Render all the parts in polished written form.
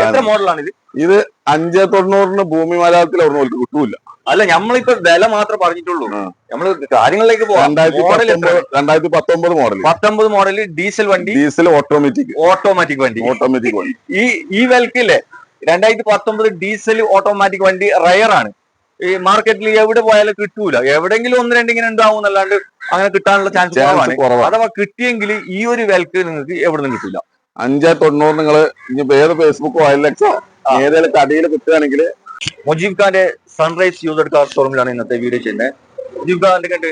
എത്ര മോഡലാണ് ഇത്? ഇത് 590 ഭൂമി മലയാളത്തിൽ അവിടെ കിട്ടൂല. അല്ല, നമ്മളിപ്പോ വില മാത്രമേ പറഞ്ഞിട്ടുള്ളൂ. നമ്മള് കാര്യങ്ങളിലേക്ക് പോകാം. 2019 മോഡൽ. 19 മോഡൽ ഡീസൽ വണ്ടി, ഡീസൽ ഓട്ടോമാറ്റിക് വണ്ടി. ഈ വിലക്കില്ലേ 2019 ഡീസൽ ഓട്ടോമാറ്റിക് വണ്ടി റയറാണ്. ഈ മാർക്കറ്റിൽ എവിടെ പോയാലും കിട്ടൂല. എവിടെങ്കിലും ഒന്ന് രണ്ടിങ്ങനെ ഉണ്ടാവും എന്നല്ലാണ്ട് അങ്ങനെ കിട്ടാനുള്ള ചാൻസ് കുറവാണ്. അഥവാ കിട്ടിയെങ്കിൽ ഈ ഒരു വിലക്ക് നിങ്ങൾക്ക് എവിടെ നിന്നും കിട്ടൂല. 590 നിങ്ങൾ ഇനി ഏത് ഫേസ്ബുക്കോ OLXോ ഏതെങ്കിലും കടയിൽ കിട്ടുകയാണെങ്കിൽ മുജീബ് ഖാന്റെ സൺറൈസ് യൂസർ കാർ ഷോറൂമിലാണ് ഇന്നത്തെ വീഡിയോ ചെയ്യുന്നത്. മുജീബ് ഖാൻ കണ്ടിട്ട്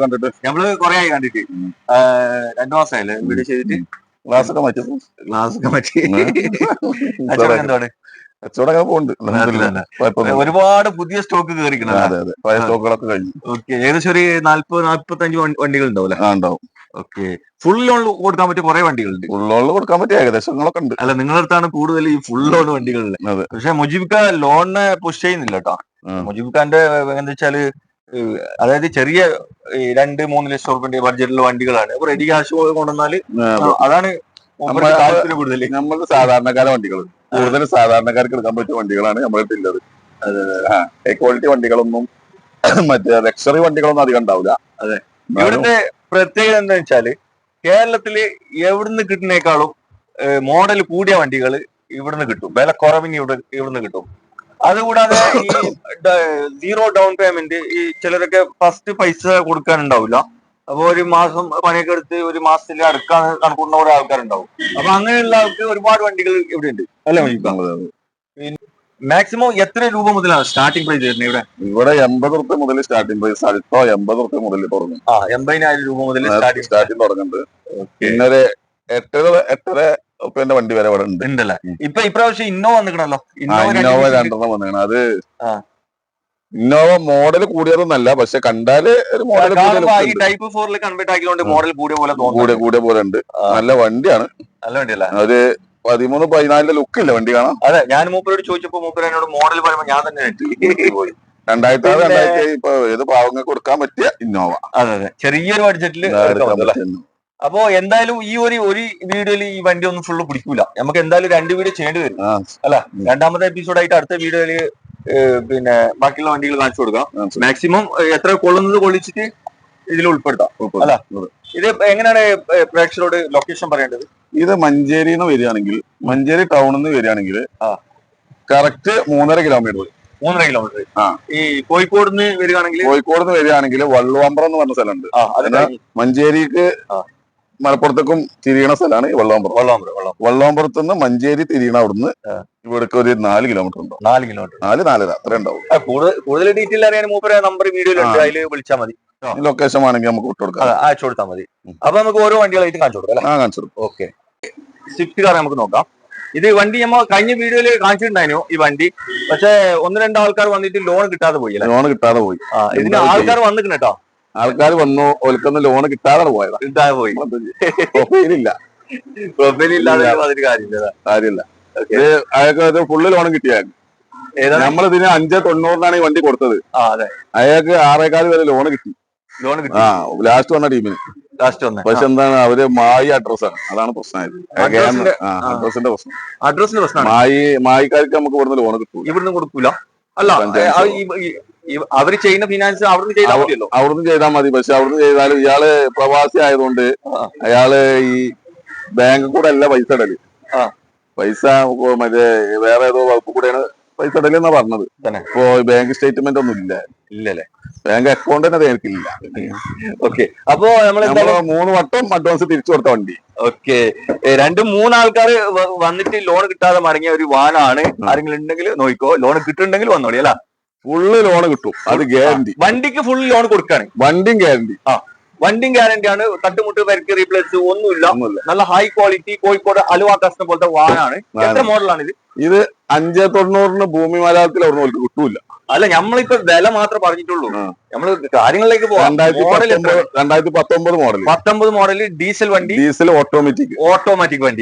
കണ്ടിട്ട് നമ്മള് കൊറേ ആയി കണ്ടിട്ട്. 2 മാസമായല്ലേ വീഡിയോ ചെയ്തിട്ട്. ഗ്ലാസ് ഒക്കെ മാറ്റി എന്താണ് കച്ചവടം പോകുന്നുണ്ട്. ഒരുപാട് പുതിയ സ്റ്റോക്ക് കയറിക്കണം. പഴയ സ്റ്റോക്കുകളൊക്കെ കഴിഞ്ഞു. ഓക്കെ, ഏകദേശം ഒരു 40-45 വണ്ടികൾ ഉണ്ടാവില്ലേ? ഉണ്ടാവും. ഓക്കെ, ഫുൾ ലോൺ കൊടുക്കാൻ പറ്റിയ കുറെ വണ്ടികളുണ്ട്. ഫുൾ ലോണിൽ കൊടുക്കാൻ പറ്റിയ ഏകദേശങ്ങളൊക്കെ ഉണ്ട്. അല്ല, നിങ്ങളുടെ അടുത്താണ് കൂടുതൽ ഈ ഫുൾ ലോൺ വണ്ടികളിൽ. പക്ഷെ മുജീബ് ഖാൻ ലോണിനെ പുഷ് ചെയ്യുന്നില്ല കേട്ടോ. മുജീബ് ഖാന്റെ എന്താ വെച്ചാല്, അതായത് ചെറിയ 2-3 ലക്ഷം റുപ്യന്റെ ബഡ്ജറ്റിലുള്ള വണ്ടികളാണ്. അപ്പൊ റെഡി ക്യാഷ് കൊണ്ടുവന്നാല് അതാണ് താല്പര്യം കൂടുതൽ. നമ്മൾ സാധാരണക്കാര വണ്ടികൾ, കൂടുതൽ സാധാരണക്കാർക്ക് എടുക്കാൻ പറ്റിയ വണ്ടികളാണ് നമ്മളടുത്ത് ഉള്ളത്. ഹൈ ക്വാളിറ്റി വണ്ടികളൊന്നും മറ്റേ ലക്ഷറി വണ്ടികളൊന്നും അധികം ഉണ്ടാവില്ല. അതെ, ഇവിടുത്തെ പ്രത്യേകത എന്താ വെച്ചാല്, കേരളത്തില് എവിടുന്ന് കിട്ടുന്നേക്കാളും മോഡൽ കൂടിയ വണ്ടികൾ ഇവിടുന്ന് കിട്ടും. വില കുറവിന് ഇവിടുന്ന് കിട്ടും. അതുകൂടാതെ ഈ 0 ഡൗൺ പേയ്മെന്റ്, ഈ ചിലരൊക്കെ ഫസ്റ്റ് പൈസ കൊടുക്കാനുണ്ടാവില്ല. അപ്പൊ ഒരു മാസം പണിയൊക്കെ എടുത്ത് ഒരു മാസത്തിൽ അടുക്കാൻ കണക്കുന്ന കുറെ ആൾക്കാരുണ്ടാവും. അപ്പൊ അങ്ങനെയുള്ള ആൾക്ക് ഒരുപാട് വണ്ടികൾ ഇവിടെ ഉണ്ട് അല്ലെ? മാക്സിമം എത്ര രൂപ മുതലാണ് സ്റ്റാർട്ടിംഗ് പ്രൈസ് വരുന്നത് ഇവിടെ? ഇവിടെ 80 റുപ്യ മുതൽ സ്റ്റാർട്ടിംഗ് പ്രൈസ്. അടുത്തോ 80 റുപ്യ മുതൽ തുടങ്ങും. 80,000 രൂപ മുതൽ സ്റ്റാർട്ടിംഗ് തുടങ്ങുന്നുണ്ട്. പിന്നെ ഒരു 8.5 റുപ്യന്റെ വണ്ടി വരെ ഇവിടെ ഉണ്ടല്ലേ? ഇപ്പൊ ഇപ്രാവശ്യം ഇന്നോവ വന്നിക്കണല്ലോ. ഇന്നോവ 2 വന്നിക്കണം. അത് ഇന്നോവ മോഡൽ കൂടിയതൊന്നല്ല, പക്ഷെ കണ്ടാല് ഒരു മോഡൽ ടൈപ്പ് 4 കൺവേർട്ട് ആക്കിയോണ്ട് മോഡൽ കൂടിയ പോലെ ഉണ്ട്. നല്ല വണ്ടിയാണ്. നല്ല വണ്ടിയല്ല? ഒരു 13-14 ലുക്ക് ഇല്ല വണ്ടി കാണാം. അതെ, ഞാൻ മൂപ്പരോട് ചോദിച്ചപ്പോ മൂപ്പര് എന്നോട് മോഡൽ പറയുമ്പോ ഞാൻ തന്നെ പോയി. 2006 ഇപ്പൊ ഏത് പാവങ്ങൾക്ക് കൊടുക്കാൻ പറ്റിയ ഇന്നോവ. അതെ, ചെറിയൊരു ബഡ്ജറ്റിൽ. അപ്പോ എന്തായാലും ഈ ഒരു വീഡിയോയിൽ ഈ വണ്ടി ഒന്നും ഫുള്ള് പിടിക്കൂല. നമുക്ക് എന്തായാലും 2 വീഡിയോ ചെയ്യേണ്ടി വരും അല്ല. രണ്ടാമത്തെ എപ്പിസോഡായിട്ട് അടുത്ത വീഡിയോയില് പിന്നെ ബാക്കിയുള്ള വണ്ടികൾ കാണിച്ചു കൊടുക്കാം. മാക്സിമം എത്ര കൊള്ളുന്നത് കൊള്ളിച്ചിട്ട് ഇതിൽ ഉൾപ്പെടുത്താം അല്ല. ഇത് എങ്ങനെയാണ് പ്രേക്ഷകരോട് ലൊക്കേഷൻ പറയേണ്ടത്? ഇത് മഞ്ചേരിന്ന് വരികയാണെങ്കിൽ, മഞ്ചേരി ടൗണിൽ നിന്ന് വരികയാണെങ്കിൽ കറക്റ്റ് 3.5 കിലോമീറ്റർ. 3.5 കിലോമീറ്റർ. ഈ കോഴിക്കോട് നിന്ന് വരികയാണെങ്കിൽ വള്ളുവമ്പ്രം എന്ന് പറഞ്ഞ സ്ഥലമുണ്ട്. മഞ്ചേരിക്ക് മലപ്പുറത്തേക്കും തിരിയണ സ്ഥലമാണ് ഈ വള്ളാമ്പുറത്ത് നിന്ന് മഞ്ചേരി തിരിയണ അവിടുന്ന് ഇവിടേക്ക് ഒരു 4 കിലോമീറ്റർ ഉണ്ടാവും. 4-4.5 അത്ര ഉണ്ടാവും. കൂടുതൽ ഡീറ്റെയിൽ അറിയാൻ മൂപ്പര നമ്പർ വീഡിയോയിലുണ്ട്, അതിൽ വിളിച്ചാൽ മതി. ലൊക്കേഷൻ ആണെങ്കിൽ നമുക്ക് അയച്ചു കൊടുത്താൽ മതി. അപ്പൊ നമുക്ക് ഓരോ വണ്ടികളായിട്ട് കാണിച്ചു കൊടുക്കാം. ഓക്കെ, സ്വിഫ്റ്റ് കാർ നമുക്ക് നോക്കാം. ഇത് വണ്ടി നമ്മൾ കഴിഞ്ഞ വീഡിയോയിൽ കാണിച്ചിട്ടുണ്ടായിരുന്നു ഈ വണ്ടി. പക്ഷെ 1-2 ആൾക്കാർ വന്നിട്ട് ലോൺ കിട്ടാതെ പോയി. ഇതിന് ആൾക്കാർ വന്നിട്ടുണ്ട് കേട്ടോ. ആൾക്കാർ വന്നു, ഓൽക്കൊന്ന് ലോൺ കിട്ടാതെ പോയി. പ്രൊഫൈലില്ലാതെ കാര്യമില്ല. അയാൾക്ക് ഫുള്ള് ലോൺ കിട്ടിയായിരുന്നു. നമ്മളിതിന് 590 ഈ വണ്ടി കൊടുത്തത്. അയാൾക്ക് 6.25 വരെ ലോൺ കിട്ടി. ലാസ്റ്റ് വന്ന ടീമിന്. പക്ഷെ എന്താണ്, അവര് മായി അഡ്രസ്സാണ്. അതാണ് പ്രശ്നമായത്. അഡ്രസ്സിന്റെ പ്രശ്നം. മായിക്കാർക്ക് നമുക്ക് ഇവിടുന്ന് ലോൺ കിട്ടും. ഇവിടുന്ന് കൊടുക്കൂല. അല്ല, അവര് ചെയ്യുന്ന ഫിനാൻസ് അവിടുന്ന് ചെയ്താൽ മതി. പക്ഷെ അവിടുന്ന് ചെയ്താലും ഇയാള് പ്രവാസി ആയതുകൊണ്ട് അയാള് ഈ ബാങ്ക് കൂടെ അല്ല പൈസ ഇടല്. പൈസ മറ്റേ വേറെ ഏതോ വകുപ്പ് കൂടെയാണ് പൈസ ഇടല് എന്നാ പറഞ്ഞത്. ഇപ്പൊ ബാങ്ക് സ്റ്റേറ്റ്മെന്റ് ഒന്നും ഇല്ലല്ലേ? ബാങ്ക് അക്കൗണ്ട് തന്നെ നേർക്കില്ല. ഓക്കെ, അപ്പൊ നമ്മള് 3 വട്ടം അഡ്വാൻസ് തിരിച്ചു കൊടുത്ത വണ്ടി. ഓക്കെ, 2-3 ആൾക്കാർ വന്നിട്ട് ലോൺ കിട്ടാതെ മടങ്ങിയ ഒരു വാനാണ്. ആരെങ്കിലും ഉണ്ടെങ്കിൽ നോക്കിക്കോ, ലോൺ കിട്ടുന്നുണ്ടെങ്കിൽ വന്നോളി. അല്ല, ഫുള്ള് ലോൺ കിട്ടും, അത് ഗ്യാരണ്ടി. വണ്ടിക്ക് ഫുൾ ലോൺ കൊടുക്കാണ്. വണ്ടിയും ഗ്യാരണ്ടി. വണ്ടിയും ഗ്യാരണ്ടി ആണ്. തട്ടുമുട്ട് പരിക്ക് റീപ്ലേസ് ഒന്നുമില്ല. നല്ല ഹൈ ക്വാളിറ്റി കോഴിക്കോട് അലുവ കസ്റ്റം പോലത്തെ വാനാണ്. എത്ര മോഡലാണ് ഇത്? ഇത് 590 ഭൂമി മലയാളത്തിൽ അവിടെ കിട്ടൂല. അല്ല, നമ്മളിപ്പോ വില മാത്രമേ പറഞ്ഞിട്ടുള്ളൂ. നമ്മള് കാര്യങ്ങളിലേക്ക് പോകാം. 2019 മോഡൽ. 19 മോഡൽ ഡീസൽ വണ്ടി, ഡീസൽ ഓട്ടോമാറ്റിക് വണ്ടി.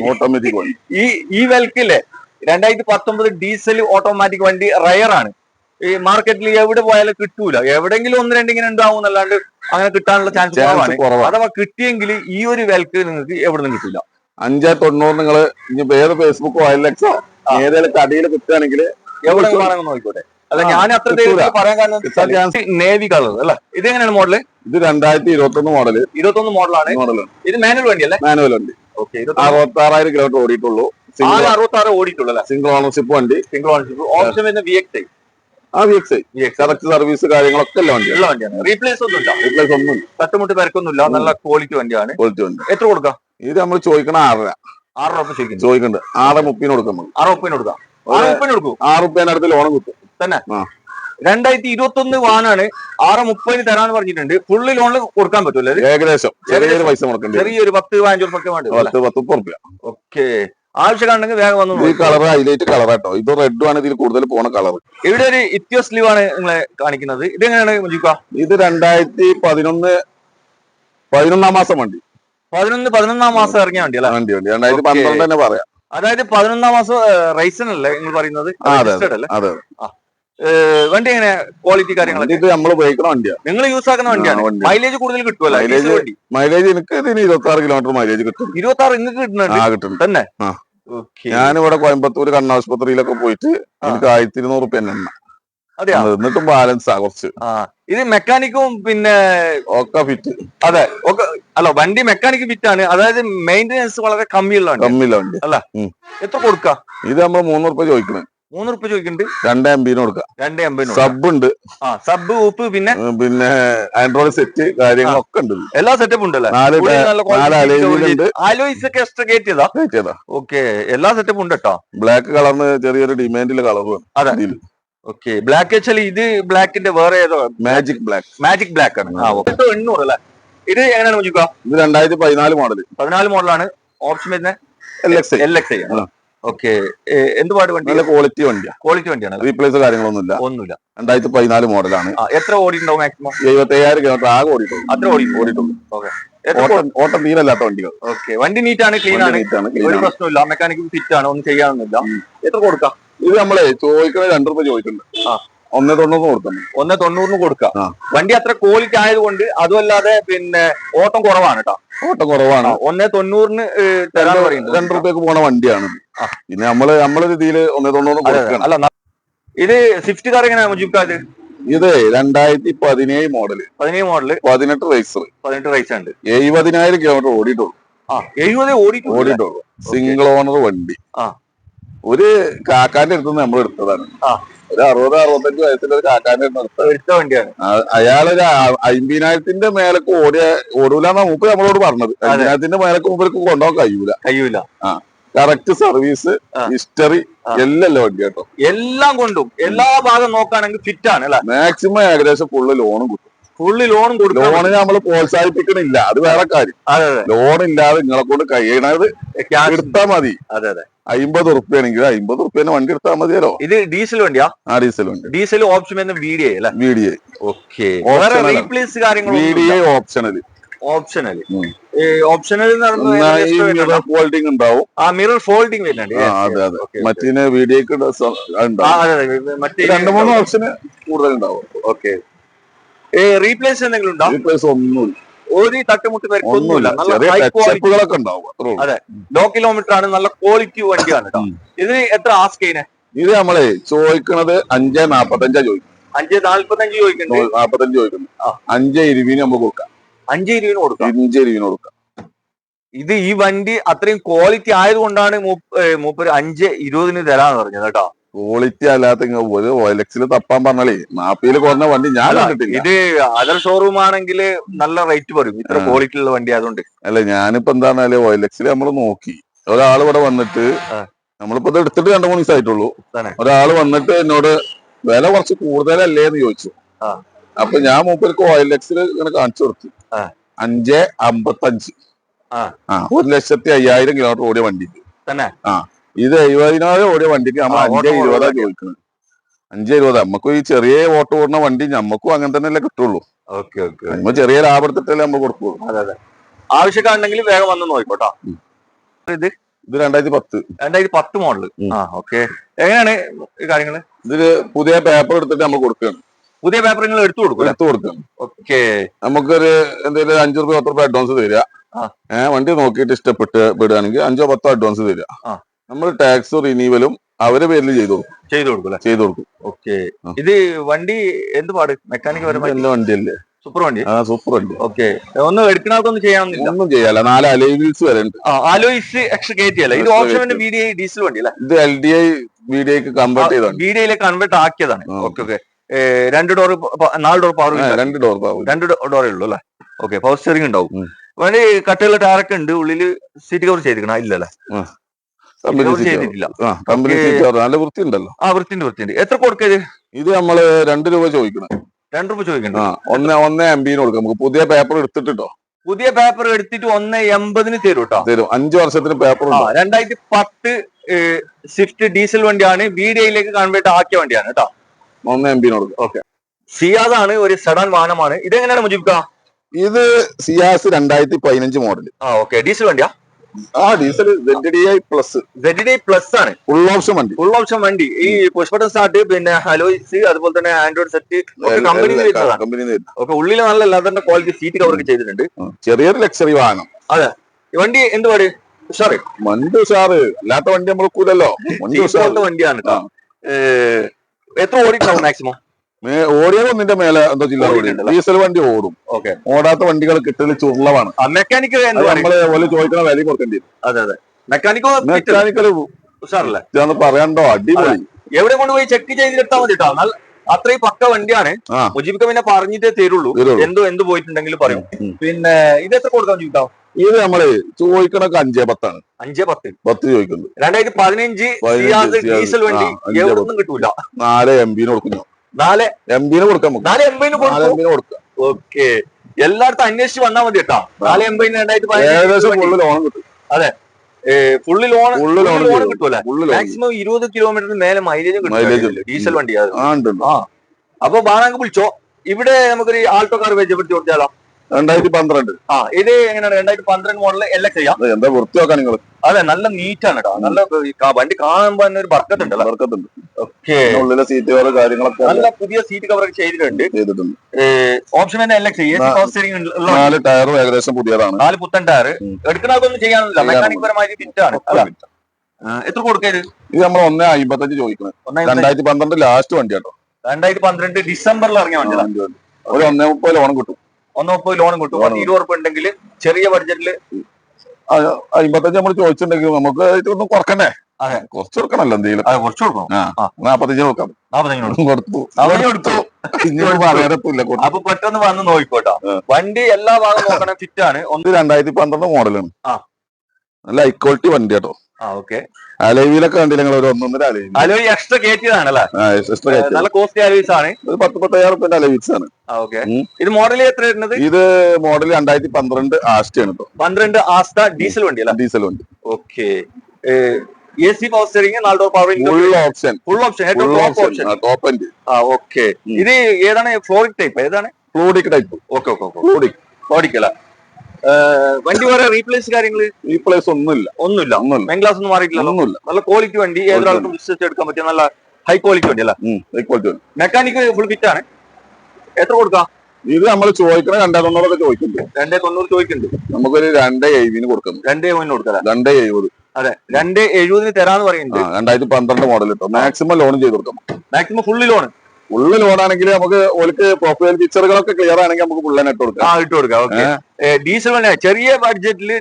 ഈ വിലക്കില്ലേ 2019 ഡീസൽ ഓട്ടോമാറ്റിക് വണ്ടി റയറാണ്. ഈ മാർക്കറ്റിൽ എവിടെ പോയാലും കിട്ടൂല. എവിടെങ്കിലും 1-2 ഇങ്ങനെ ഉണ്ടാവും എന്നല്ലാണ്ട് അങ്ങനെ കിട്ടാനുള്ള ചാൻസ് കുറവാണ്. അഥവാ കിട്ടിയെങ്കിൽ ഈ ഒരു വിലക്ക് നിങ്ങൾക്ക് എവിടെ നിന്നും കിട്ടില്ല. 590 നിങ്ങള് ഇനി ഏത് ഫേസ്ബുക്കോ OLXോ ഏതെങ്കിലും കടയിൽ കിട്ടുകയാണെങ്കിൽ എവിടെ വേണമെന്ന് നോക്കിക്കോട്ടെ. അല്ല ഞാൻ അത്ര പറയാൻ കാരണം നേവി കളർ അല്ല. ഇത് എങ്ങനെയാണ് മോഡല്? ഇത് 2021 മോഡല്. 21 മോഡലാണ്. ഇത് മാനുവൽ വണ്ടിയല്ലേ? മാനുവൽ വണ്ടി. 66,000 കിലോമീറ്റർ ഓടിയിട്ടുള്ളൂ. 66 ഓടിയിട്ടുള്ളൂ. സിംഗിൾ ഓണർഷിപ്പ് വണ്ടി. Single ownership. ഓപ്ഷൻ വരുന്ന VXi. VXi കറക്റ്റ് സർവീസ് കാര്യങ്ങളൊക്കെ ഉള്ള വണ്ടിയാണ്. റീപ്ലേസ് ഒന്നുമില്ല. റീപ്ലേസ് ഒന്നുമില്ല. തട്ടുമുട്ട് പെരക്കൊന്നുമില്ല. നല്ല ക്വാളിറ്റി വണ്ടിയാണ്. ക്വാളിറ്റി വണ്ടി. എത്ര കൊടുക്കാം? ഇത് നമ്മൾ ചോദിക്കണ 6 രൂപ ചോദിക്കുന്നുണ്ട്. 6.30 കൊടുക്കാം. 6.30 കൊടുക്കാം. 6.30 കൊടുക്കും. 6 റുപ്യേന്റെ അടുത്ത് ലോൺ കിട്ടും തന്നെ. 2021 വാനാണ്. 6.30 തരാന്ന് പറഞ്ഞിട്ടുണ്ട്. ഫുള്ള് ലോണിൽ കൊടുക്കാൻ പറ്റൂല്ലേ? ഏകദേശം ചെറിയൊരു പൈസ മുടക്കേണ്ടി. ചെറിയൊരു 10-15 ഉറുപ്പൊക്കെ വേണ്ടി. 10-30 റുപ്യ. ഓക്കെ. ആവശ്യമുണ്ടെങ്കിൽ വേഗം വന്നു. ഈ കളർ ഹൈലൈറ്റ് കളറാട്ടോ. ഇത് റെഡ് ആണ് ഇതിൽ കൂടുതൽ പോണ കളർ. ഇവിടെ ഒരു ഇത്യോസ് ലീവ് ആണ് നിങ്ങളെ കാണിക്കുന്നത്. ഇത് എങ്ങനെയാണ് മുജിക്ക? ഇത് 2011 മാസം വണ്ടി. 11 മാസം ഇറങ്ങിയ വണ്ടി അല്ലേ? വണ്ടി 2012 തന്നെ പറയാം. അതായത് 11 മാസം റൈസനല്ലേ നിങ്ങൾ പറയുന്നത്? അതെ. വണ്ടി എങ്ങനെ ക്വാളിറ്റി കാര്യങ്ങളൊക്കെ? ഇത് നമ്മൾ ഉപയോഗിക്കുന്ന വണ്ടിയാണ്. നിങ്ങൾ യൂസ് ആക്കുന്ന വണ്ടിയാണ്. മൈലേജ് കൂടുതൽ കിട്ടുമല്ലോ? മൈലേജ് എനിക്ക് ഇതിന് 26 കിലോമീറ്റർ മൈലേജ് കിട്ടും. 26 നിങ്ങൾക്ക് കിട്ടുന്നുണ്ട് തന്നെ? ഞാനിവിടെ കോയമ്പത്തൂർ കണ്ണാശുപത്രിയിലൊക്കെ പോയിട്ട് എനിക്ക് 1200 റുപ്യ എണ്ണ. അതെയാ? എന്നിട്ടും ബാലൻസ് കുറച്ച്. ഇത് മെക്കാനിക്കും പിന്നെ ഒക്കെ ഫിറ്റ്. അതെ ഒക്കെ. അല്ല വണ്ടി മെക്കാനിക് ഫിറ്റ് ആണ്. അതായത് മെയിന്റനൻസ് വളരെ കമ്മിയുള്ള വണ്ടി അല്ല. എത്ര കൊടുക്കാം? ഇത് നമ്മൾ 3 റുപ്യ ചോദിക്കുന്നത്. 3 റുപ്യ ചോദിക്കുന്നുണ്ട്. 2 MB കൊടുക്കാം. 2 MB. സബ് ഉണ്ട്. സബ് ഊപ്പ് പിന്നെ ആൻഡ്രോയിഡ് സെറ്റ് കാര്യങ്ങളൊക്കെ ഉണ്ട്. എല്ലാ സെറ്റപ്പ് ഉണ്ടല്ലേ? ആലോയ്സ് ഒക്കെ എക്സ്ട്രാ കയറ്റിയതാ. ഓക്കെ. എല്ലാ സെറ്റപ്പും ഉണ്ട് കേട്ടോ. ബ്ലാക്ക് കളറിന് ചെറിയൊരു ഡിമാൻഡിലെ കളറും. അതെ. ഓക്കെ. ബ്ലാക്ക് വെച്ചാൽ ഇത് ബ്ലാക്കിന്റെ വേറെ ഏതോ മാജിക് ബ്ലാക്ക് ആണ്. 800 അല്ലേ? ഇത് എങ്ങനെയാണ് ചോദിക്കുക? ഇത് 2014 മോഡൽ. 14 മോഡലാണ്. ഓപ്ഷൻ വരുന്നത് LXi. ഓക്കെ. എന്ത് പാട് വണ്ടി? നല്ല ക്വാളിറ്റി വണ്ടിയാണ്. റീപ്ലേസ് കാര്യങ്ങളൊന്നുമില്ല. 2014 മോഡലാണ്. എത്ര ഓടിയിട്ടുണ്ടാവും മാക്സിമം? 75,000 കിലോമീറ്റർ ആകെ ഓടിയിട്ടുള്ളൂ. അത്ര ഓടിയിട്ടുള്ളൂ. ഓട്ടം തീരല്ലാത്ത വണ്ടികൾ. ഓക്കെ. വണ്ടി നീറ്റാണ്, ക്ലീൻ ആണ്, ഒരു പ്രശ്നമില്ല. മെക്കാനിക് ഫിറ്റ് ആണ്, ഒന്നും ചെയ്യാനൊന്നുമില്ല. എത്ര കൊടുക്കാം? ഇത് നമ്മള് ചോദിക്കുന്നത് 2 റുപ്യ ചോദിക്കുന്നുണ്ട്. 1.90 കൊടുക്കണം. 1.90 കൊടുക്കാം. വണ്ടി അത്ര ക്വാളിറ്റി ആയതുകൊണ്ട്. അതുമല്ലാതെ പിന്നെ ഓട്ടം കുറവാണ് കേട്ടോ. 1.90 തരാൻ പറയുന്നത്. 2 റുപ്യക്ക് പോണ വണ്ടിയാണ്. പിന്നെ നമ്മളൊരു ഇതില് 1.90 കൊടുക്കണം. അല്ല ഇത് സ്വിഫ്റ്റ് കാർ എങ്ങനെയാ മുജീബ്? ഇത് 2017 മോഡല്. 18 റേസ് ഉണ്ട്. 70,000 കിലോമീറ്റർ ഓടിയിട്ടുള്ളൂ. 70 ഓടിയിട്ടുള്ളൂ. സിംഗിൾ ഓണർ വണ്ടി. ഒരു കാക്കാന്റെ അടുത്ത് നമ്മൾ എടുത്തതാണ്. ഒരു 60-65 വയസ്സിൽ ഒരു കാക്കാന്റെ എടുത്ത വണ്ടിയാണ്. അയാളൊരു 50,000 മേലക്ക് ഓടൂലെന്നാ മൂപ്പർ നമ്മളോട് പറഞ്ഞത്. 50,000 മേലക്ക് മൂപ്പർക്ക് കൊണ്ടുപോകാൻ കഴിയൂല. കറക്റ്റ് സർവീസ് ഹിസ്റ്ററി എല്ലാം വണ്ടി കേട്ടോ. എല്ലാം കൊണ്ടും എല്ലാ ഭാഗം നോക്കുകയാണെങ്കിൽ ഫിറ്റ് ആണ് അല്ലെ? മാക്സിമം ഏകദേശം ഫുള്ള് ലോണും കിട്ടും. ലോണിന് നമ്മൾ പ്രോത്സാഹിപ്പിക്കണില്ല, അത് വേറെ കാര്യം. ലോൺ ഇല്ലാതെ നിങ്ങളെ കൊണ്ട് കഴിയണത് എടുത്താൽ മതി. 50 റുപ്യാണെങ്കിൽ 50 റുപ്യേന്റെ വണ്ടി എടുത്താൽ മതിയല്ലോ. ഇത് ഡീസൽ വണ്ടിയാ? ഡീസൽ വണ്ടി. ഡീസൽ ഓപ്ഷൻ VDI അല്ലേ? VDI. ഓക്കെ. ഓപ്ഷണൽ ഫോൾഡിംഗ് ഉണ്ടാവും. മിറർ ഫോൾഡിംഗ് വരുന്നുണ്ട്. മറ്റേ VDIക്ക് 2-3 ഓപ്ഷന് കൂടുതൽ ഉണ്ടാവും. ഓക്കെ. റീപ്ലേസ് എന്തെങ്കിലും ഉണ്ടോ? റീപ്ലേസ് ഒന്നുമില്ല. ഒരു തട്ടുമുട്ട് ഒന്നുമില്ല. അതെ. ലോ കിലോമീറ്റർ ആണ്. നല്ല ക്വാളിറ്റി വണ്ടിയാണ് കേട്ടോ. ഇതിന് എത്ര ആസ്ക് ചെയ്യുന്നത്? ഇത് നമ്മള് ചോദിക്കുന്നത് 5.45 ചോദിക്കും. 5.45 ചോദിക്കുന്നത്. 45 ചോദിക്കുന്നു. 5.20 നമുക്ക് കൊടുക്കാം. 5.20 കൊടുക്കാം. ഇത് ഈ വണ്ടി അത്രയും ക്വാളിറ്റി ആയതുകൊണ്ടാണ് മൂപ്പര് 5.20 തരാന്ന് പറഞ്ഞത് കേട്ടോ. ക്വാളിറ്റി അല്ലാത്ത ഒരു OLX തപ്പാൻ പറഞ്ഞാലേ 40 കുറഞ്ഞ വണ്ടി ഞാൻ കണ്ടിട്ടില്ല. ഇത് അതർ ഷോറൂം ആണെങ്കിൽ നല്ല റേറ്റ് പറയും, ഇത്ര ക്വാളിറ്റി ഉള്ള വണ്ടി ആയതുകൊണ്ട്. അല്ല ഞാനിപ്പോ എന്താണെന്നാല് OLX നമ്മൾ നോക്കി. ഒരാൾ ഇവിടെ വന്നിട്ട്, നമ്മളിപ്പോ ഇത് എടുത്തിട്ട് 2-3 ദിവസമായിട്ടുള്ളൂ. ഒരാൾ വന്നിട്ട് എന്നോട് വില കുറച്ച് കൂടുതലല്ലേന്ന് ചോദിച്ചു. അപ്പൊ ഞാൻ മൂപ്പർക്ക് OLX ഇങ്ങനെ കാണിച്ചു കൊടുത്തു. 5.55. 1,05,000 കിലോമീറ്റർ ഓടിയ വണ്ടിക്ക് തന്നെ. ഇത് 70,000 ഓടിയ വണ്ടിക്ക് നമ്മൾ 5.20 ചോദിക്കുന്നത്. 5.20. നമ്മക്കും ഈ ചെറിയ ഓട്ടോ ഓടുന്ന വണ്ടി നമ്മക്കും അങ്ങനെ തന്നെയല്ലേ കിട്ടുള്ളൂ. നമ്മൾ ചെറിയ ലാഭം എടുത്തിട്ടല്ലേ നമ്മൾ കൊടുക്കുള്ളൂ. ആവശ്യക്കാരുണ്ടെങ്കിൽ വേഗം വന്ന് നോക്കിക്കോട്ടോ. ഇത് 2010 മോഡല്. എങ്ങനെയാണ് ഈ കാര്യങ്ങള്? ഇതില് പുതിയ പേപ്പർ എടുത്തിട്ട് നമ്മൾ കൊടുക്കുകയാണ്. പുതിയ പേപ്പർ നിങ്ങൾ എടുത്തു കൊടുക്കും? ഓക്കെ. നമുക്കൊരു എന്തെങ്കിലും 5 റുപ്യ 10 റുപ്യ അഡ്വാൻസ് തരിക. വണ്ടി നോക്കിയിട്ട് ഇഷ്ടപ്പെട്ട് വിടുകയാണെങ്കിൽ 5-10 അഡ്വാൻസ് തരിക. ആ. നമ്മൾ ടാക്സ് റിന്യൂവലും അവരെ പേരിൽ ചെയ്തു കൊടുക്കും. ചെയ്തു കൊടുക്കും. ഓക്കെ. ഇത് വണ്ടി എന്ത് പാട് മെക്കാനിക് പരമായി? നല്ല വണ്ടിയല്ലേ, സൂപ്പർ വണ്ടി. സൂപ്പർ വണ്ടി. ഓക്കെ. ഒന്നും എടുക്കണതൊന്നും ചെയ്യാനില്ല, ഒന്നും ചെയ്യാല്ല. 4 അലോയ്സ് വരെ ഉണ്ട്. അലോയ്സ് എക്സ്ട്രാ കയറ്റിയല്ല. ഇത് ഓപ്ഷൻ VDI ഡീസൽ വണ്ടി അല്ലേ? ഇത് LDI VDIക്ക് കൺവേർട്ട് ചെയ്താണ്. VDIയിലേക്ക് കൺവേർട്ട് ആക്കിയതാണ്. Okay. 2 door 4 door power. 2 door power. 2 ഡോറേ ഉള്ളൂ അല്ലേ? ഓക്കെ. പവർ സ്റ്റിയറിംഗ് ഉണ്ടാവും. വണ്ടി കട്ടുള്ള ടയറൊക്കെ ഉണ്ട്. ഉള്ളില് സീറ്റ് കവർ ചെയ്തിരിക്കണ? ഇല്ലല്ലേ, ചെയ്തിട്ടില്ല. നല്ല വൃത്തി ഉണ്ടല്ലോ. വൃത്തിയുണ്ട്. എത്ര കൊടുക്കത്? ഇത് നമ്മള് 2 രൂപ ചോദിക്കണം. 2 രൂപ ചോദിക്കണ്ട. 1.80 കൊടുക്കാം. നമുക്ക് പുതിയ പേപ്പർ എടുത്തിട്ടോ. പുതിയ പേപ്പർ എടുത്തിട്ട് 1.80 തരും കേട്ടോ. തരും. 5 വർഷത്തിന് പേപ്പർ. 2010 സ്വിഫ്റ്റ് ഡീസൽ വണ്ടിയാണ്. VDIയിലേക്ക് കൺവേർട്ട് ആക്കിയ വണ്ടിയാണ് കേട്ടോ. 1.80 കൊടുക്കും. ഓക്കെ. സിയാസ് ആണ്, ഒരു സെഡാൻ വാഹനമാണ്. ഇതെങ്ങനെയാണ് മുജിബ്ക്ക? ഇത് സിയാസ് 2015 മോഡൽ. ഓക്കെ. ഡീസൽ വണ്ടിയാ? ഡീസൽ ZDI പ്ലസ് ആണ്. ഫുൾ ഓപ്ഷൻ വണ്ടി. ഈ പുഷ് ബട്ടൺ സ്റ്റാർട്ട്, പിന്നെ അലോയ്സ്, അതുപോലെ തന്നെ ആൻഡ്രോയിഡ് സെറ്റ് കമ്പനി. ഓക്കെ. ഉള്ളിൽ നല്ല ലെതറിന്റെ ക്വാളിറ്റി സീറ്റ് കവർ ഒക്കെ ചെയ്തിട്ടുണ്ട്. ചെറിയൊരു ലക്ഷറി വാഹനം. അതെ. വണ്ടി എന്ത് പാട്? ഉഷാറ്. വണ്ടി ഉഷാറ്. അല്ലാത്ത വണ്ടി നമ്മൾ കൂലല്ലോ. വണ്ടിയാണ് കേട്ടോ. എത്ര ഓടിയിട്ടുണ്ടാവും മാക്സിമം? ഓടിയത് 1ന്റെ മേലെ എന്തോ ജില്ല. ഡീസൽ വണ്ടി ഓടും. ഓക്കെ. ഓടാത്ത വണ്ടികൾ കിട്ടല് ചുരുളവാണ്. മെക്കാനിക് നമ്മള് ഓല് ചോദിക്കുന്ന വില കൊടുക്കേണ്ടി വരും. അതെ. മെക്കാനിക്കൽ ഉഷാറല്ലേ? പറയാണ്ടോ? അടിപൊളി. എവിടെ കൊണ്ടുപോയി ചെക്ക് ചെയ്തെടുത്താൽ മതി കേട്ടോ. അത്രയും പക്ക വണ്ടിയാണ്. മുജീബിക്ക പിന്നെ പറഞ്ഞിട്ടേ തരുള്ളൂ. എന്ത് പോയിട്ടുണ്ടെങ്കിലും പറയും. പിന്നെ ഇത് എത്ര കൊടുക്കാൻ ചോദിക്കാം? ഇത് നമ്മള് ചോദിക്കണൊക്കെ 5-10 ആണ്. 5-10 ചോദിക്കുന്നു. 2015 ഡീസൽ വണ്ടി എവിടൊന്നും കിട്ടൂല. 4.80 കൊടുക്കുന്നു. 4.80 കൊടുക്കാം. 4.80 കൊടുക്കാം. ഓക്കെ. എല്ലായിടത്തും അന്വേഷിച്ച് വന്നാൽ മതി കേട്ടോ. 4.80 2015 ലോൺ കിട്ടും. അതെ. ഫുള്ള് ലോൺ കിട്ടൂല. മാക്സിമം 20 കിലോമീറ്ററിന് മേലെ മൈലേജും കിട്ടും ഡീസൽ വണ്ടി. അപ്പൊ ബാണാങ്ക് വിളിച്ചോ. ഇവിടെ നമുക്കൊരു ആൾട്ടോ കാർ പരിചയപ്പെടുത്തി കൊടുത്താലോ? 2012. ഇത് എങ്ങനെയാണ്? 2012 മോഡൽ എല്ലാം ചെയ്യാം. എന്താ വൃത്തി നോക്കാൻ നിങ്ങൾ? അതെ, നല്ല നീറ്റാണ് കേട്ടോ. നല്ല വണ്ടി കാണുമ്പോ തന്നെ ഒരു ബർക്കത്തുണ്ട്. ഓക്കെ. ഉള്ളിലെ സീറ്റ് കവർ കാര്യങ്ങളൊക്കെ നല്ല പുതിയ സീറ്റ് കവർ ഒക്കെ ചെയ്തിട്ടുണ്ട്. ഓപ്ഷൻ തന്നെ എല്ലാം ചെയ്യാം. 4 ടയറും ഏകദേശം പുതിയതാണ്. 4 പുത്തൻ ടയർ. എടുക്കുന്നതൊന്നും ചെയ്യാനില്ല. മെക്കാനിക് പരമായി ഫിറ്റാണ്. എത്ര കൊടുക്കരുത്? ഇത് നമ്മൾ 1.55 ചോദിക്കുന്നത്. 2012 ലാസ്റ്റ് വണ്ടി കേട്ടോ. 2012 ഡിസംബറിൽ ഇറങ്ങിയ വണ്ടി. ഒരു 1.30 ലോൺ കിട്ടും. 1.30 ലോണും കിട്ടും. 20 ഉറുപ്പ് ഉണ്ടെങ്കിൽ ചെറിയ ബഡ്ജറ്റില് 55 നമ്മൾ ചോദിച്ചിട്ടുണ്ടെങ്കിൽ നമുക്ക് ഇതൊന്നും കുറക്കണ്ടേ? അതെ, കുറച്ച് കൊടുക്കണല്ലോ എന്തെങ്കിലും. കുറച്ച് കൊടുക്കണം. 45 കൊടുക്കാം. 45 കൊടുത്തു. അപ്പൊ പെട്ടെന്ന് വന്ന് നോക്കിക്കോട്ടോ. വണ്ടി എല്ലാ ഭാഗം നോക്കണ ഫിറ്റ് ആണ്. 2012 മോഡലാണ്. നല്ല ഹൈ ക്വാളിറ്റി വണ്ടി കേട്ടോ. ഓക്കെ. അലോയിലൊക്കെ കണ്ടില്ല നിങ്ങൾ? ഒരു 1.5 അലോയ് എക്സ്ട്രാ കയറ്റിയതാണല്ലേ? നല്ല കോസ്റ്റ്ലി അലോയ്സ് ആണ്. ഒരു 10-15 റുപ്യന്റെ അലോയ്സ് ആണ്. ഓക്കെ. ഇത് മോഡൽ എത്ര വരുന്നത്? ഇത് മോഡൽ 2012 ആസ്റ്റ ആണ് കേട്ടോ. 12 ആസ്റ്റ ഡീസൽ വണ്ടി അല്ല? ഡീസൽ വണ്ടി. Okay. AC power steering, 4 door power window, full option. Top end. Okay. ഇത് ഏതാണ്? ഫ്ലോറിക് ടൈപ്പ് ഏതാണ്? Fluidic type. ഓക്കെ. ഫ്ലോറിക് അല്ല. വണ്ടി വേറെ റീപ്ലേസ് കാര്യങ്ങള്? റീപ്ലേസ് ഒന്നുമില്ല. മെയിൻ ഒന്നും മാറിയിട്ടില്ല. നല്ല ക്വാളിറ്റി വണ്ടി. ഏതൊരാൾക്കും വിശ്വസിച്ച് എടുക്കാൻ പറ്റിയ നല്ല ഹൈ ക്വാളിറ്റി വണ്ടി അല്ല? മെക്കാനിക് ഫുൾ ഫിറ്റ് ആണ്. എത്ര കൊടുക്കാം? ഇത് നമ്മൾ ചോദിക്കണ 2.90 ചോദിക്കുന്നുണ്ട്. 2.90 ചോദിക്കുന്നുണ്ട്. നമുക്കൊരു 2.70 കൊടുക്കുന്നു. 2.70 കൊടുക്കാം. 2.70. അതെ, 2.70 തരാന്ന് പറയുന്നുണ്ട്. 2012 മോഡൽ കേട്ടോ. മാക്സിമം ലോൺ ചെയ്ത് കൊടുക്കാം. മാക്സിമം ഫുള്ള് ലോൺ ആണെങ്കിൽ നമുക്ക് ഓൾക്ക് പ്രൊഫൈൽ പിക്ചറുകളൊക്കെ ക്ലിയർ ആണെങ്കിൽ നമുക്ക് ഫുള്ള് ഇട്ട് കൊടുക്കാം. ഓക്കെ. ഡീസൽ വണ്ടി ചെറിയ ബഡ്ജറ്റില്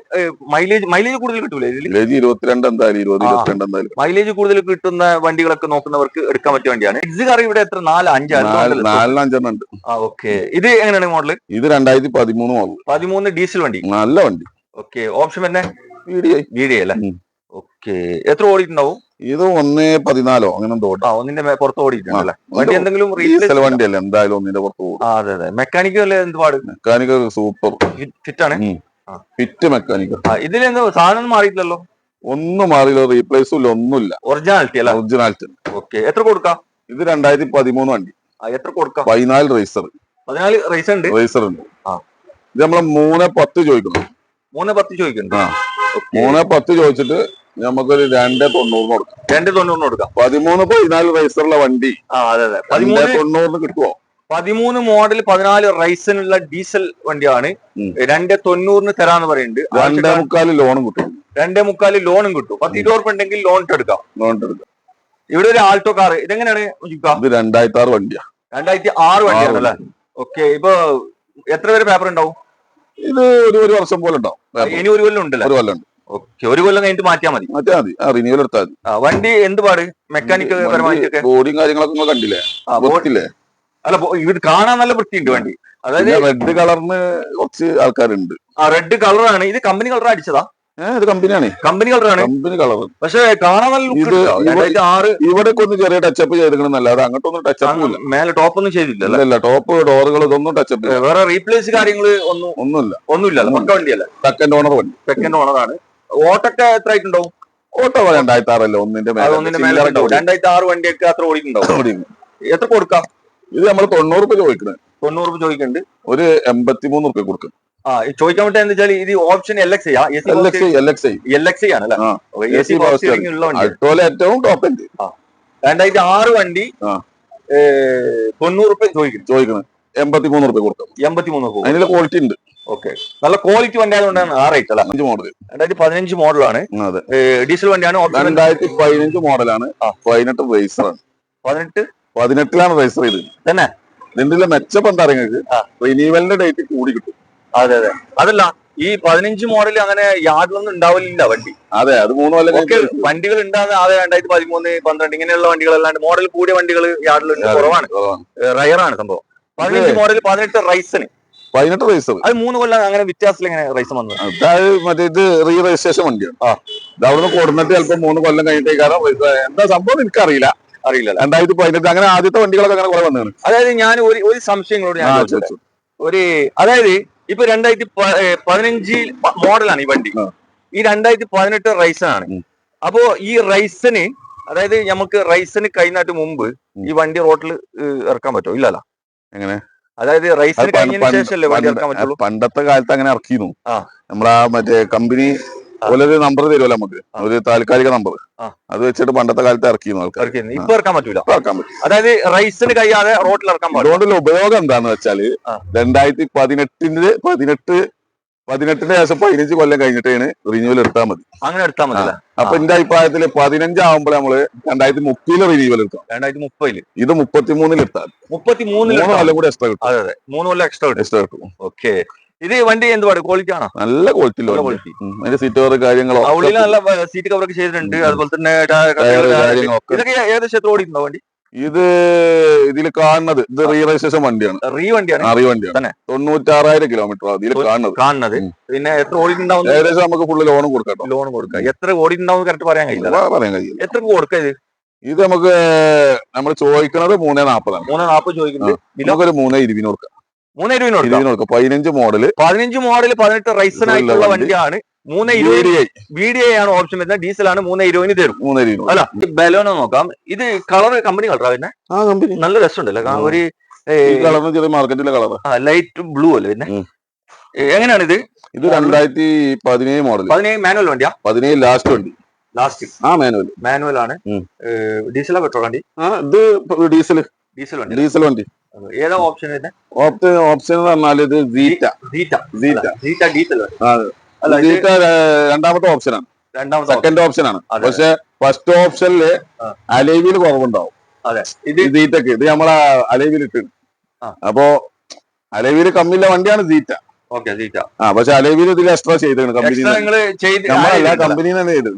മൈലേജ് കൂടുതൽ കിട്ടൂലേ? 22 എന്തായാലും മൈലേജ് കൂടുതൽ കിട്ടുന്ന വണ്ടികളൊക്കെ നോക്കുന്നവർക്ക് എടുക്കാൻ പറ്റിയ വണ്ടിയാണ്. എക്സ് കാർ ഇവിടെ എത്ര? 4-5 ഉണ്ട്. ഓക്കെ. ഇത് എങ്ങനെയാണ് മോഡൽ? ഇത് 2013 മോഡൽ. 13 ഡീസൽ വണ്ടി. നല്ല വണ്ടി. ഓക്കെ. ഓപ്ഷൻ തന്നെ VDI അല്ലേ? ഓക്കെ. എത്ര ഓടിയിട്ടുണ്ടാവും? ഇത് 1.14 അങ്ങനെ എന്തോ. ഒന്നിന്റെ പുറത്ത് ഓടിയിട്ടുണ്ടല്ലേ? വണ്ടി എന്തെങ്കിലും വണ്ടിയല്ല എന്തായാലും ഒന്നിന്റെ പുറത്ത് ഓടും. അതെ. മെക്കാനിക്കൽ അല്ലേ? എന്ത് പാട്? മെക്കാനിക്കൽ സൂപ്പർ ഫിറ്റ് ആണ്. Fit mechanical. ഇതിലെന്തോ സാധനം മാറിയിട്ടില്ലല്ലോ? ഒന്നും മാറിയില്ല. റീപ്ലേസും ഇല്ല, ഒന്നുമില്ല. ഒറിജിനാലിറ്റി അല്ല? ഒറിജിനാലിറ്റി. ഓക്കെ. എത്ര കൊടുക്കാം? ഇത് 2013 വണ്ടി. എത്ര കൊടുക്കാം? 14 റേസർ. 14 റേസർ ഉണ്ട്. ഇത് നമ്മള് 3.10 ചോദിക്കണം. 3.10 ചോദിക്കുന്നു. 3.10 ചോദിച്ചിട്ട് നമുക്കൊരു 2.90 കൊടുക്കാം. 2.90 കൊടുക്കാം. 13-14 റേസറുള്ള വണ്ടി 13 2.90 കിട്ടുമോ? 13 മോഡൽ 14 റൈസിനുള്ള ഡീസൽ വണ്ടിയാണ്. 290 തരാന്ന് പറയുന്നുണ്ട്. 2.25 ലോണും കിട്ടും. 2.25 ലോണും കിട്ടും. 10-20 ഉണ്ടെങ്കിൽ ലോൺ എടുക്കാം. ഇവിടെ ഒരു ആൾട്ടോ കാർ, ഇതെങ്ങനെയാണ്? ഇത് 2006 വണ്ടിയാ. 2006 വണ്ടിയാണ് അല്ലേ? ഓക്കെ. ഇപ്പൊ എത്ര പേര് പേപ്പർ ഉണ്ടാവും? ഇത് ഒരു വർഷം പോലെ ഉണ്ടാവും. ഇനി ഒരു കൊല്ലം ഉണ്ടല്ലോ? ഒരു കൊല്ലം ഉണ്ട്. ഓക്കെ. ഒരു കൊല്ലം കഴിഞ്ഞിട്ട് മാറ്റിയാൽ മതി. റിന്യൂവൽ എടുത്താൽ മതി. വണ്ടി എന്ത് പാട് മെക്കാനിക്കൽ പരമായിട്ടൊക്കെ? ബോഡിയും കാര്യങ്ങളൊക്കെ നിങ്ങൾ കണ്ടില്ലേ? അല്ല, ഇത് കാണാൻ നല്ല വൃത്തിയുണ്ട് വണ്ടി. അതായത് റെഡ് കളറിന് കുറച്ച് ആൾക്കാരുണ്ട്. റെഡ് കളറാണ്. ഇത് കമ്പനി കളർ അടിച്ചതാ? ഇത് കമ്പനിയാണ്. കമ്പനി കളറാണ്. Company colour. പക്ഷെ കാണാൻ നല്ല ഇവിടെ ഒന്ന് ചെറിയ ടച്ചപ്പ് ചെയ്തിരിക്കണമെന്നല്ലാതെ അങ്ങോട്ടൊന്നും ടച്ചപ്പ് ഇല്ല. മേലെ ടോപ്പ് ഒന്നും ചെയ്തില്ല. ഇല്ല, ടോപ്പ് ഡോറുകൾ ഇതൊന്നും ടച്ചപ്പ്. വേറെ റീപ്ലേസ് കാര്യങ്ങൾ ഒന്നുമില്ല. പക്ക വണ്ടിയല്ല. സെക്കൻഡ് ഓണർ വണ്ടി. സെക്കൻഡ് ഓണറാണ്. ഓട്ടൊക്കെ എത്ര ആയിട്ടുണ്ടാവും? ഓട്ടോ 2006 അല്ലേ? ഒന്നിന്റെ മേലെ 2006 വണ്ടിയൊക്കെ അത്ര ഓടിയിട്ടുണ്ടാവും. എത്ര കൊടുക്കാം? ഇത് നമ്മൾ 90 രൂപ ചോദിക്കുന്നത്. 90 രൂപ ചോദിക്കുന്നുണ്ട്. ഒരു 83 രൂപ കൊടുക്കും. ചോദിക്കാൻ പറ്റാ എന്താ വെച്ചാൽ ഇത് ഓപ്ഷൻ LXI ആണല്ലേ? ഏറ്റവും ടോപ്പ് എൻഡ്. 2006 വണ്ടി 90 രൂപ ചോദിക്കുന്നത്. 83 രൂപ കൊടുക്കും. 83 രൂപ. അതിനുള്ള ക്വാളിറ്റി ഉണ്ട്. ഓക്കെ. നല്ല ക്വാളിറ്റി വണ്ടി ആയതുകൊണ്ടാണ് ആ റേറ്റ് അല്ല? 5 മോഡൽ. 2015 മോഡലാണ്. ഡീസൽ വണ്ടിയാണ്. 2015 മോഡലാണ്. 18 റേസറാണ്. 18ലാണ് റേസർ ചെയ്ത് തന്നെ. ഇതിന്റെ മെച്ചപ്പം എന്താ നിങ്ങൾക്ക്? റിന്യൂവലിന്റെ ഡേറ്റ് കൂടി കിട്ടും. അതെ. അതല്ല, ഈ 15 മോഡൽ അങ്ങനെ യാതൊന്നും ഉണ്ടാവില്ല വണ്ടി. അതെ, അത് 3 കൊല്ലം വണ്ടികൾ ഉണ്ടാകുന്ന ആകെ 2013, 12 ഇങ്ങനെയുള്ള വണ്ടികളല്ലാണ്ട് മോഡൽ കൂടിയ വണ്ടികൾ യാർഡിലുണ്ട്. കുറവാണ്. റയറാണ് സംഭവം. 15 മോഡൽ 18 റൈസിന് 18 റേസർ. അത് 3 കൊല്ലം അങ്ങനെ വ്യത്യാസത്തിൽ എങ്ങനെ റൈസ് വന്നത്? അതായത് മറ്റേ ഇത് റീ രജിസ്ട്രേഷൻ വണ്ടിയാണ്. ഇത് അവിടുന്ന് കൊടുന്നിട്ട് ചിലപ്പോൾ 3 കൊല്ലം കഴിഞ്ഞിട്ടേ കാരണം എന്താ സംഭവം എനിക്കറിയില്ല. 2018 അങ്ങനെ ആദ്യത്തെ വണ്ടികളൊക്കെ അങ്ങനെ കുറെ വന്നതാണ്. അതായത് ഞാൻ ഒരു സംശയങ്ങളോട് ഞാൻ ചോദിച്ചു. അതായത് ഇപ്പൊ 2015 മോഡലാണ് ഈ വണ്ടി. ഈ 2018 റൈസാണ്. അപ്പോ ഈ റൈസിന്, അതായത് നമുക്ക് റൈസിന് കഴിഞ്ഞിട്ട് മുമ്പ് ഈ വണ്ടി റോട്ടിൽ ഇറക്കാൻ പറ്റുമോ? ഇല്ലല്ലോ. എങ്ങനെ? അതായത് റൈസിന് കഴിഞ്ഞതിന് ശേഷമല്ലേ വണ്ടി ഇറക്കാൻ പറ്റുള്ളൂ? പണ്ടത്തെ കാലത്ത് അങ്ങനെ ഇറക്കിയിരുന്നു. നമ്മളാ മറ്റേ കമ്പനി ഒരു നമ്പർ തരുമല്ലോ നമുക്ക്, ഒരു താൽക്കാലിക നമ്പർ. അത് വെച്ചിട്ട് പണ്ടത്തെ കാലത്ത് ഇറക്കിയിരുന്നു ആൾക്കാർ. ഇപ്പൊ ഇറക്കാൻ പറ്റൂല. അതായത് റൈസിന് കഴിയാതെ റോട്ടിൽ ഇറക്കാൻ പറ്റും. റോഡിലെ ഉപയോഗം എന്താന്ന് വെച്ചാല് 2018 ശേഷം 15 കൊല്ലം കഴിഞ്ഞിട്ടാണ് റിന്യൂവൽ എടുത്താൽ മതി. അങ്ങനെ എടുത്താൽ മതി. അപ്പൊ എന്റെ അഭിപ്രായത്തില് 15 ആവുമ്പോൾ നമ്മള് 2030 റിന്യൂവൽ എടുക്കാം. 2030 ഇത് 33 എടുത്താൽ 33 കൊല്ലം കൂടെ എക്സ്ട്രാ കിട്ടും. അതെ, 3 കൊല്ലം എക്സ്ട്രാ കിട്ടും. ഓക്കെ. ഇത് വണ്ടി എന്തുപാട് ക്വാളിറ്റി ആണോ? നല്ല ക്വാളിറ്റി. അതിന്റെ സീറ്റ് കവർ കാര്യങ്ങളോ, നല്ല സീറ്റ് കവറൊക്കെ ചെയ്തിട്ടുണ്ട്. അതുപോലെ തന്നെ ഇതൊക്കെ ഏകദേശം എത്ര ഓടിയിട്ടുണ്ടോ വണ്ടി? ഇതിൽ കാണുന്നത് ഇത് റീ രജിസ്ട്രേഷൻ വണ്ടിയാണ്. റീ വണ്ടിയാണ്. 96,000 കിലോമീറ്റർ ഇതിൽ കാണുന്നത്. പിന്നെ എത്ര ഓടിയിട്ടുണ്ടാവും? ഏകദേശം നമുക്ക് ഫുള്ള് ലോണും കൊടുക്കാം. എത്ര ഓടിയിട്ടുണ്ടാവും കറക്റ്റ് പറയാൻ കഴിയില്ല. എത്ര കൊടുക്കാം ഇത് നമുക്ക് നമ്മൾ ചോദിക്കുന്നത് 340 ചോദിക്കുന്നത്. നമുക്കൊരു 320 കൊടുക്കാം. 320 കൊടുക്കാം. 15 മോഡല് 18 റൈസനായിട്ടുള്ള വണ്ടിയാണ്. 320 VDI ആണ് ഓപ്ഷൻ വരുന്നത്. ഡീസലാണ്. 320 തരും. 320 അല്ല, ബലോനോ നോക്കാം. ഇത് കളർ കമ്പനി കളറാ പിന്നെ? നല്ല രസമുണ്ടല്ലോ. ഒരു മാർക്കറ്റിലെ കളർ ലൈറ്റ് ബ്ലൂ അല്ലേ പിന്നെ? എങ്ങനെയാണ് ഇത്? ഇത് 2017 മോഡൽ. 17 മാനുവൽ വണ്ടിയാ? 17 ലാസ്റ്റ് വണ്ടി. മാനുവൽ ആണ്. ഡീസലാ പെട്രോൾ വണ്ടി? ഇത് ഡീസൽ വണ്ടി. ഏതാ ഓപ്ഷൻ വരുന്നത്? ഓപ്ഷൻ എന്ന് പറഞ്ഞാൽ ഇത് രണ്ടാമത്തെ ഓപ്ഷനാണ്. സെക്കൻഡ് ഓപ്ഷനാണ്. പക്ഷെ ഫസ്റ്റ് ഓപ്ഷനില് അലൈവിൽ കുറവുണ്ടാവും. സീറ്റക്ക് ഇത് നമ്മളെ അലൈവിൽ ഇട്ടുണ്ട്. അപ്പോ അലൈവിൽ കമ്മിയുള്ള വണ്ടിയാണ് സീറ്റ. പക്ഷെ അലൈവിൽ ഇതിൽ എക്സ്ട്രാ ചെയ്തേണ്. കമ്പനി തന്നെ ചെയ്തു.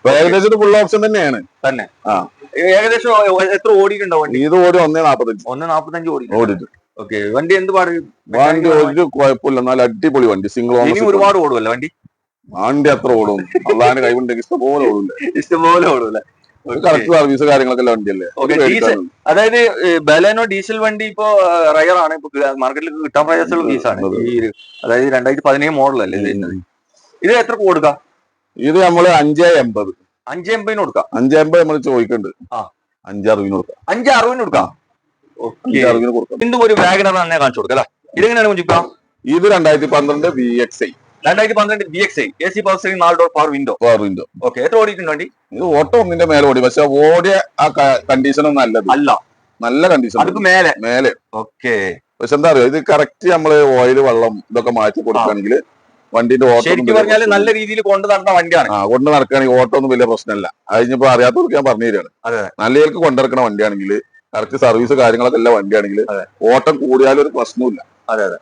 ഏകദേശം ഫുൾ ഓപ്ഷൻ തന്നെയാണ്. ഏകദേശം എത്ര ഓടിയിട്ടുണ്ടാവും? ഇത് ഓടി 145 ഓടിയിട്ടുണ്ട്. വണ്ടി എന്ത് പാട്? വണ്ടി ഒരു കുഴപ്പമില്ല. നല്ല അടിപൊളി വണ്ടി. Single owner. ഒരുപാട് ഓടുമല്ലോ വണ്ടി? വണ്ടി അത്ര ഓടും. അള്ളാന്റെ കൈവുണ്ടെങ്കിൽ ഇഷ്ടംപോലെ ഓടൂല്ലേ? കറക്റ്റ് സർവീസ് കാര്യങ്ങളൊക്കെ വണ്ടിയല്ലേ. അതായത് ബലേനോ ഡീസൽ വണ്ടി ഇപ്പൊ റയറാണ്. ഇപ്പൊ മാർക്കറ്റിൽ കിട്ടാൻ പ്രയാസമുള്ള പീസാണ്. അതായത് 2017 മോഡലല്ലേ ഇത് എത്ര കൊടുക്കാം? ഇത് നമ്മള് 580 കൊടുക്കാം. 580 നമ്മൾ ചോദിക്കുന്നുണ്ട്. 560 കൊടുക്കാം. 560 കൊടുക്കാം. ഒരു വാഗണർ തന്നെ കാണിച്ചു കൊടുക്കാം. ഇതെങ്ങനെയാണ് കുഞ്ചിക്കാം? ഇത് 2012 VXI. 2012 VXI AC power steering 4 door power window. Okay. എത്ര ഓടിയിട്ടുണ്ട് വണ്ടി? ഇത് ഓട്ടോ ഒന്നിന്റെ മേലെ ഓടി. പക്ഷെ ഓടിയ ആ കണ്ടീഷൻ ഒന്നും അല്ല. നല്ല കണ്ടീഷൻ അതിപ്പോ മേലെ മേലെ. ഓക്കെ. പക്ഷെ എന്താ അറിയോ, ഇത് കറക്റ്റ് നമ്മള് ഓയിൽ വെള്ളം ഇതൊക്കെ മാറ്റി കൊടുക്കുകയാണെങ്കിൽ വണ്ടിന്റെ ശരിക്കും പറഞ്ഞാല് നല്ല രീതിയിൽ കൊണ്ട് നടന്ന വണ്ടിയാണ്. കൊണ്ട് നടക്കുകയാണെങ്കിൽ ഓട്ടോ ഒന്നും വലിയ പ്രശ്നമല്ല. അതിനിപ്പോ അറിയാത്തവർക്ക് ഞാൻ പറഞ്ഞു തരികയാണ്. അതെ. നല്ലവർക്ക് കൊണ്ടിറക്കണ വണ്ടിയാണെങ്കിൽ കറക്റ്റ് സർവീസ് കാര്യങ്ങളൊക്കെ എല്ലാ വണ്ടിയാണെങ്കിൽ ഓട്ടം കൂടിയാലും ഒരു പ്രശ്നമില്ല. അതെ അതെ.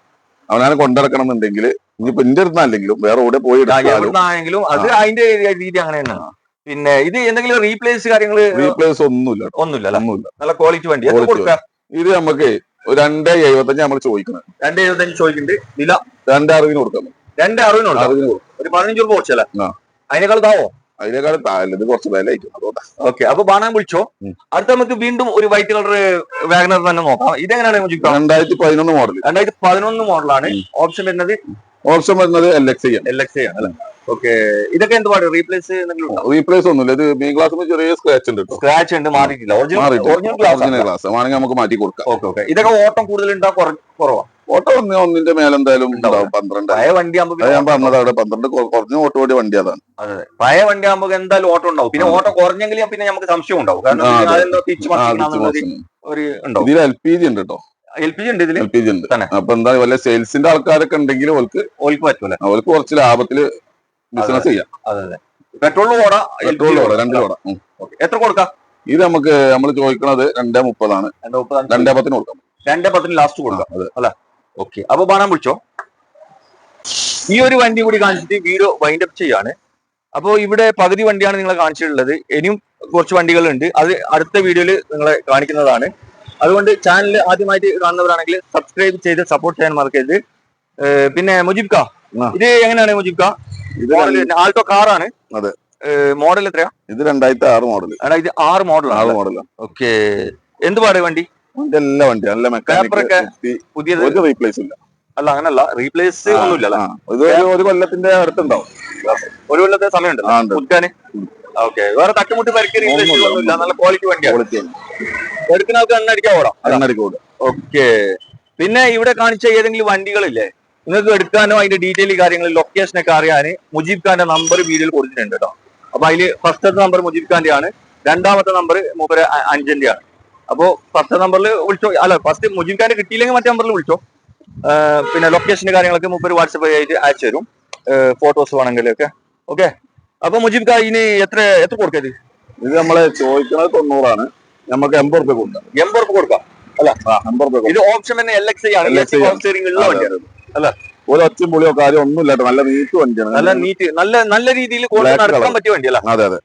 അവനാണ് കൊണ്ടിറക്കണം എന്നുണ്ടെങ്കിൽ ഇനിയിപ്പോ എന്റെ അടുത്താണെങ്കിലും വേറെ എവിടെ പോയി എവിടുന്നാണെങ്കിലും അത് അതിന്റെ രീതി അങ്ങനെ തന്നെയാണ്. പിന്നെ ഇത് എന്തെങ്കിലും റീപ്ലേസ് കാര്യങ്ങള് റീപ്ലേസ് ഒന്നുമില്ല. നല്ല ക്വാളിറ്റി വണ്ടി. ഇത് നമുക്ക് 2.75 നമ്മൾ ചോദിക്കുന്നത്. 2.75 ചോദിക്കുന്നുണ്ട്. വില 2.60 കൊടുക്കാം. 2.60 ഒരു 15 രൂപ കുറച്ചല്ലേ? അതിനേക്കാൾ താവോ? അതിനേക്കാൾ താഴെ കുറച്ച് വില ആയിരിക്കും. ഓക്കെ. അപ്പൊ ബാണാൻ വിളിച്ചോ. അടുത്ത നമുക്ക് വീണ്ടും ഒരു വൈറ്റ് കളർ വാഗനർ തന്നെ നോക്കാം. ഇതെങ്ങനെയാണ് 2011 മോഡൽ. 2011 മോഡലാണ്. ഓപ്ഷൻ വരുന്നത് LXi ആണ്. ഓക്കെ. ഇതൊക്കെ എന്തുപാട് റീപ്ലേസ് റീപ്ലേസ് ഒന്നുമില്ല. ഇത് ബി ഗ്ലാസ് ചെറിയ സ്ക്രാച്ച് ഉണ്ട്. സ്ക്രാച്ച് ഉണ്ട്, മാറിയിട്ടില്ല. ഒറിജിനൽ ഗ്ലാസ് വേണമെങ്കിൽ നമുക്ക് മാറ്റി കൊടുക്കാം. ഓക്കെ. ഇതൊക്കെ ഓട്ടം കൂടുതലുണ്ടോ കുറവാ? ഓട്ടോ ഒന്നിന്റെ മേലെ എന്തായാലും 12. പഴയ വണ്ടി ആകുമ്പോൾ ഞാൻ പറഞ്ഞത് അവിടെ 12 കുറഞ്ഞ ഓട്ടോ ഓടിയ വണ്ടി അതാണ്. അതെ. പഴയ വണ്ടി ആകുമ്പോൾ എന്തായാലും ഓട്ടോ ഉണ്ടാവും. പിന്നെ ഓട്ടോ കുറഞ്ഞെങ്കിൽ പിന്നെ നമുക്ക് സംശയം ഉണ്ടാവും. കാരണം ഇതിൽ LPG ഉണ്ട് കേട്ടോ. LPG ഉണ്ട്. ഇതിൽ LPG ഉണ്ട്. അപ്പൊ എന്താ വല്ല സെയിൽസിന്റെ ആൾക്കാരൊക്കെ ഉണ്ടെങ്കിൽ ഓൾക്ക് പറ്റൂല. അവർക്ക് കുറച്ച് ലാഭത്തില് ബിസിനസ് ചെയ്യാം. അതെ. പെട്രോളിൽ ഓടാ, രണ്ടിലും ഓടാം. എത്ര കൊടുക്കാം? ഇത് നമ്മൾ ചോദിക്കുന്നത് 2.30 ആണ്. 2.10 കൊടുക്കാം. 2.10 ലാസ്റ്റ് കൊടുക്കാം അല്ല? ഓക്കെ. അപ്പൊ ബാണാൻ വിളിച്ചോ. ഈ ഒരു വണ്ടി കൂടി കാണിച്ചിട്ട് വീഡിയോ വൈൻഡ് അപ്പ് ചെയ്യാണ്. അപ്പോ ഇവിടെ പകുതി വണ്ടിയാണ് നിങ്ങളെ കാണിച്ചിട്ടുള്ളത്. ഇനിയും കുറച്ച് വണ്ടികളുണ്ട്. അത് അടുത്ത വീഡിയോയിൽ നിങ്ങളെ കാണിക്കുന്നതാണ്. അതുകൊണ്ട് ചാനൽ ആദ്യമായിട്ട് കാണുന്നവരാണെങ്കിൽ സബ്സ്ക്രൈബ് ചെയ്ത് സപ്പോർട്ട് ചെയ്യാൻ മറക്കരുത്. പിന്നെ മുജീബ് കാ, ഇത് എങ്ങനെയാണ് മുജീബ് കാ? ഇത് ആൾട്ടോ കാറാണ്. അതെ. മോഡൽ എത്രയാ? ഇത് 2006 മോഡൽ. 2006 മോഡലാണ്. ഓക്കെ. എന്ത് പാട് വണ്ടി? എല്ലാ വണ്ടി നല്ല പേപ്പറൊക്കെ പുതിയത്, റീപ്ലേസ് ഇല്ല. അല്ല അങ്ങനല്ല, റീപ്ലേസ് ഒന്നുമില്ല. ഒരു കൊല്ലത്തിന്റെ അടുത്തുണ്ടാവും. ഒരു കൊല്ലത്തെ സമയമുണ്ട് പുതുക്കാന്. ഓക്കെ. വേറെ തട്ടുമുട്ട് പരിക്ക് റീപ്ലേസ് ഒന്നുമില്ല. നല്ല ക്വാളിറ്റി വണ്ടിയാണ്. എടുക്കുന്ന ആൾക്ക് എണ്ണടിക്കാൻ. ഓക്കെ. പിന്നെ ഇവിടെ കാണിച്ച ഏതെങ്കിലും വണ്ടികളില്ലേ നിങ്ങൾക്ക് എടുക്കാനോ അതിന്റെ ഡീറ്റെയിൽ കാര്യങ്ങൾ ലൊക്കേഷനൊക്കെ അറിയാൻ മുജീബ് ഖാന്റെ നമ്പർ വീഡിയോയിൽ കൊടുത്തിട്ടുണ്ട് കേട്ടോ. അപ്പൊ അതില് ഫസ്റ്റത്തെ നമ്പർ മുജീബ് ഖാന്റെ ആണ്, രണ്ടാമത്തെ നമ്പർ മൂപ്പര് അഞ്ചന്റെ ആണ്. അപ്പോ ഫസ്റ്റ് നമ്പറിൽ വിളിച്ചോ. അല്ല, ഫസ്റ്റ് മുജീബ് ഖാന്റെ കിട്ടിയില്ലെങ്കിൽ മറ്റേ നമ്പറിൽ വിളിച്ചോ. പിന്നെ ലൊക്കേഷന്റെ കാര്യങ്ങളൊക്കെ മൂപ്പര് വാട്സപ്പ് ആയിട്ട് അയച്ചു തരും, ഫോട്ടോസ് വേണമെങ്കിലൊക്കെ. ഓക്കെ. അപ്പൊ മുജീബ് ഖാൻ ഇതിന് എത്ര കൊടുക്കരുത്? ഇത് നമ്മള് ചോദിക്കുന്നത് 90 ആണ്. നമുക്ക് 80 രൂപ കൊടുക്കാം. 80 രൂപ കൊടുക്കാം അല്ല? 80 രൂപ. ഇത് ഓപ്ഷൻ തന്നെ LXi ആണ്. ഉള്ള വണ്ടിയാണ് അല്ല? ഒരു ഒച്ചയും പുളിയോ കാര്യം ഒന്നും ഇല്ലാട്ടോ. നല്ല നീറ്റ് വണ്ടിയാണ്. നല്ല രീതിയിൽ നടക്കാൻ പറ്റിയ വണ്ടി അല്ല? അതെ അതെ.